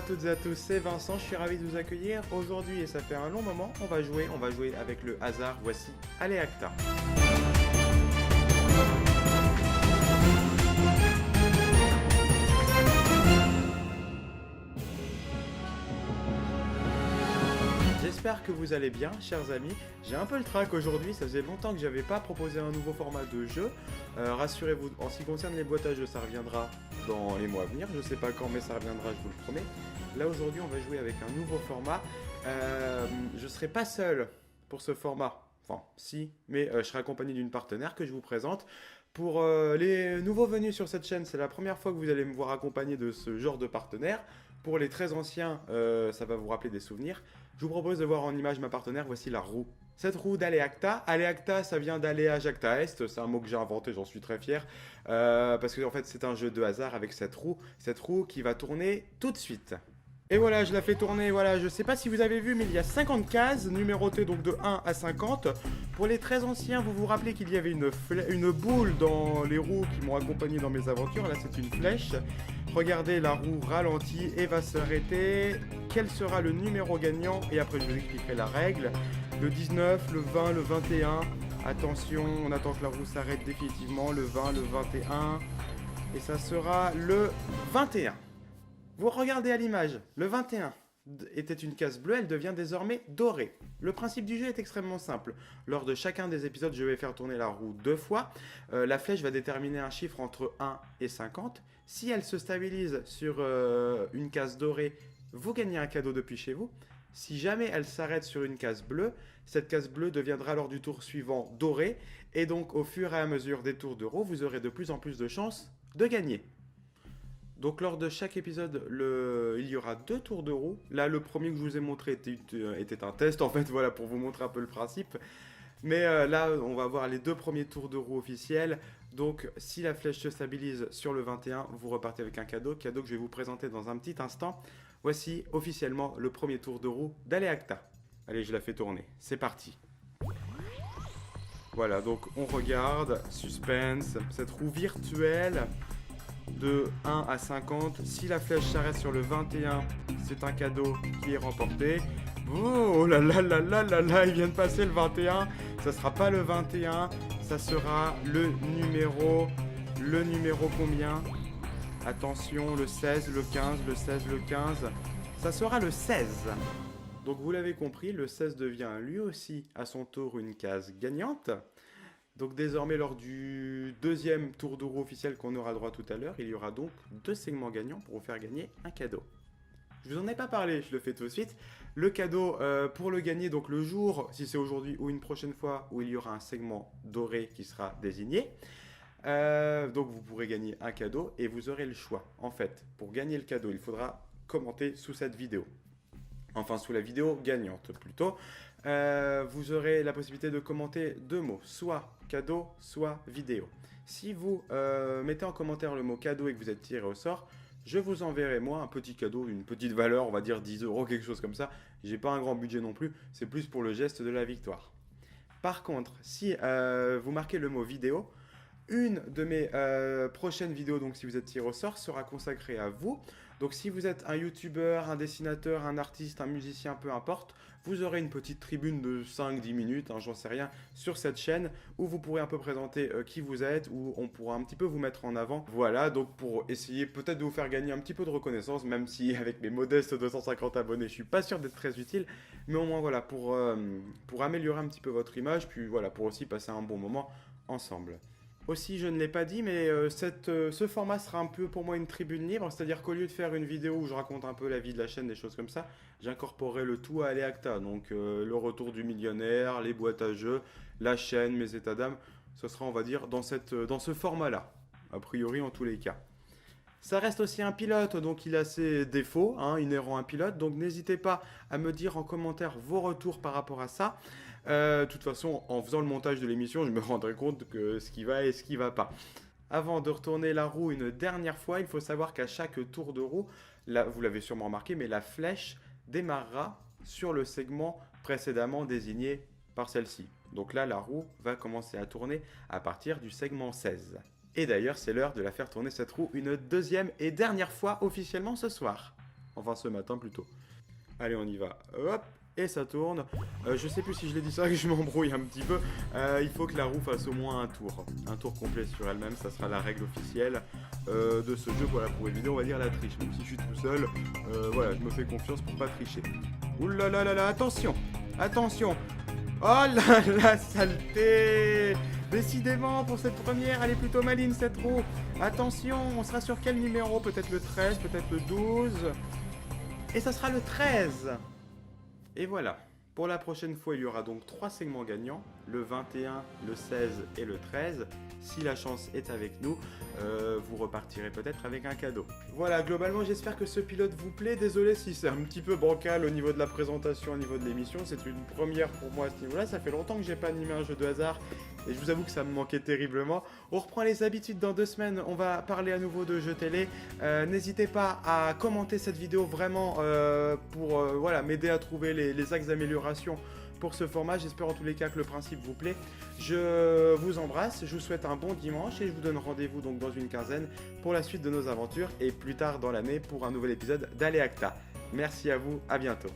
à toutes et à tous, c'est Vincent, je suis ravi de vous accueillir aujourd'hui et ça fait un long moment, on va jouer avec le hasard, voici Aléacta. J'espère que vous allez bien, chers amis. J'ai un peu le trac aujourd'hui, ça faisait longtemps que j'avais pas proposé un nouveau format de jeu. Rassurez-vous, en ce qui concerne les boîtes à jeux, ça reviendra dans les mois à venir. Je sais pas quand, mais ça reviendra, je vous le promets. Là, aujourd'hui, on va jouer avec un nouveau format. Je serai pas seul pour ce format. Enfin, si, mais je serai accompagné d'une partenaire que je vous présente. Pour les nouveaux venus sur cette chaîne, c'est la première fois que vous allez me voir accompagné de ce genre de partenaire. Pour les très anciens, ça va vous rappeler des souvenirs. Je vous propose de voir en image ma partenaire, voici la roue. Cette roue d'Aléacta, Aléacta ça vient d'Alea Jacta Est, c'est un mot que j'ai inventé, j'en suis très fier. Parce que en fait c'est un jeu de hasard avec cette roue qui va tourner tout de suite. Et voilà, je la fais tourner, voilà, je sais pas si vous avez vu, mais il y a 50 cases, numérotées donc de 1 à 50. Pour les très anciens, vous vous rappelez qu'il y avait une boule dans les roues qui m'ont accompagné dans mes aventures, là c'est une flèche. Regardez, la roue ralentit et va s'arrêter. Quel sera le numéro gagnant? Et après je vous expliquerai la règle. Le 19, le 20, le 21. Attention, on attend que la roue s'arrête définitivement, le 20, le 21. Et ça sera le 21. Vous regardez à l'image, le 21 était une case bleue, elle devient désormais dorée. Le principe du jeu est extrêmement simple. Lors de chacun des épisodes, je vais faire tourner la roue 2 fois. La flèche va déterminer un chiffre entre 1 et 50. Si elle se stabilise sur une case dorée, vous gagnez un cadeau depuis chez vous. Si jamais elle s'arrête sur une case bleue, cette case bleue deviendra lors du tour suivant dorée. Et donc au fur et à mesure des tours de roue, vous aurez de plus en plus de chances de gagner. Donc lors de chaque épisode, il y aura 2 tours de roue. Là, le premier que je vous ai montré était un test, en fait, voilà, pour vous montrer un peu le principe. Mais là, on va voir les 2 premiers tours de roue officiels. Donc, si la flèche se stabilise sur le 21, vous repartez avec un cadeau que je vais vous présenter dans un petit instant. Voici officiellement le premier tour de roue d'Aléacta. Allez, je la fais tourner. C'est parti. Voilà, donc on regarde, suspense, cette roue virtuelle de 1 à 50. Si la flèche s'arrête sur le 21, c'est un cadeau qui est remporté. Oh là là là là là là, il vient de passer le 21. Ça sera pas le 21, ça sera le numéro combien? Attention, le 16, le 15, le 16, le 15. Ça sera le 16. Donc vous l'avez compris, le 16 devient lui aussi à son tour une case gagnante. Donc désormais, lors du deuxième tour de roue officiel qu'on aura droit tout à l'heure, il y aura donc 2 segments gagnants pour vous faire gagner un cadeau. Je vous en ai pas parlé, je le fais tout de suite. Le cadeau, pour le gagner, donc le jour, si c'est aujourd'hui ou une prochaine fois, où il y aura un segment doré qui sera désigné. Donc vous pourrez gagner un cadeau et vous aurez le choix. En fait, pour gagner le cadeau, il faudra commenter sous cette vidéo. Enfin, sous la vidéo gagnante plutôt. Vous aurez la possibilité de commenter 2 mots, soit cadeau, soit vidéo. Si vous mettez en commentaire le mot cadeau et que vous êtes tiré au sort, je vous enverrai moi un petit cadeau, une petite valeur, on va dire 10 €, quelque chose comme ça. J'ai pas un grand budget non plus, c'est plus pour le geste de la victoire. Par contre, si vous marquez le mot vidéo, une de mes prochaines vidéos, donc si vous êtes tiré au sort, sera consacrée à vous. Donc si vous êtes un youtubeur, un dessinateur, un artiste, un musicien, peu importe, vous aurez une petite tribune de 5-10 minutes, j'en sais rien, sur cette chaîne où vous pourrez un peu présenter qui vous êtes, où on pourra un petit peu vous mettre en avant. Voilà, donc pour essayer peut-être de vous faire gagner un petit peu de reconnaissance, même si avec mes modestes 250 abonnés, je suis pas sûr d'être très utile, mais au moins voilà, pour améliorer un petit peu votre image, puis voilà, pour aussi passer un bon moment ensemble. Aussi, je ne l'ai pas dit, mais ce format sera un peu pour moi une tribune libre, c'est-à-dire qu'au lieu de faire une vidéo où je raconte un peu la vie de la chaîne, des choses comme ça, j'incorporerai le tout à Aléacta, donc le retour du millionnaire, les boîtes à jeux, la chaîne, mes états d'âme, ce sera on va dire dans ce format-là, a priori en tous les cas. Ça reste aussi un pilote, donc il a ses défauts, inhérents à un pilote, donc n'hésitez pas à me dire en commentaire vos retours par rapport à ça. De toute façon, en faisant le montage de l'émission, je me rendrai compte que ce qui va et ce qui va pas. Avant de retourner la roue une dernière fois, il faut savoir qu'à chaque tour de roue, là, vous l'avez sûrement remarqué, mais la flèche démarrera sur le segment précédemment désigné par celle-ci. Donc là, la roue va commencer à tourner à partir du segment 16. Et d'ailleurs, c'est l'heure de la faire tourner cette roue une deuxième et dernière fois officiellement ce soir. Enfin, ce matin plutôt. Allez, on y va. Hop, et ça tourne. Je sais plus si je l'ai dit ça, que je m'embrouille un petit peu. Il faut que la roue fasse au moins un tour. Un tour complet sur elle-même, ça sera la règle officielle de ce jeu. Voilà, pour éviter, on va dire, la triche. Même si je suis tout seul, voilà, je me fais confiance pour pas tricher. Ouh là là là là, attention. Attention. Oh là la saleté. Décidément, pour cette première, elle est plutôt maligne cette roue. Attention, on sera sur quel numéro? Peut-être le 13, peut-être le 12. Et ça sera le 13. Et voilà. Pour la prochaine fois, il y aura donc 3 segments gagnants, le 21, le 16 et le 13. Si la chance est avec nous, vous repartirez peut-être avec un cadeau. Voilà, globalement, j'espère que ce pilote vous plaît. Désolé si c'est un petit peu bancal au niveau de la présentation, au niveau de l'émission. C'est une première pour moi à ce niveau-là. Ça fait longtemps que j'ai pas animé un jeu de hasard. Et je vous avoue que ça me manquait terriblement. On reprend les habitudes dans 2 semaines. On va parler à nouveau de jeux télé. N'hésitez pas à commenter cette vidéo vraiment pour voilà, m'aider à trouver les axes d'amélioration pour ce format. J'espère en tous les cas que le principe vous plaît. Je vous embrasse, je vous souhaite un bon dimanche et je vous donne rendez-vous donc dans une quinzaine pour la suite de nos aventures et plus tard dans l'année pour un nouvel épisode d'Alleacta. Merci à vous, à bientôt.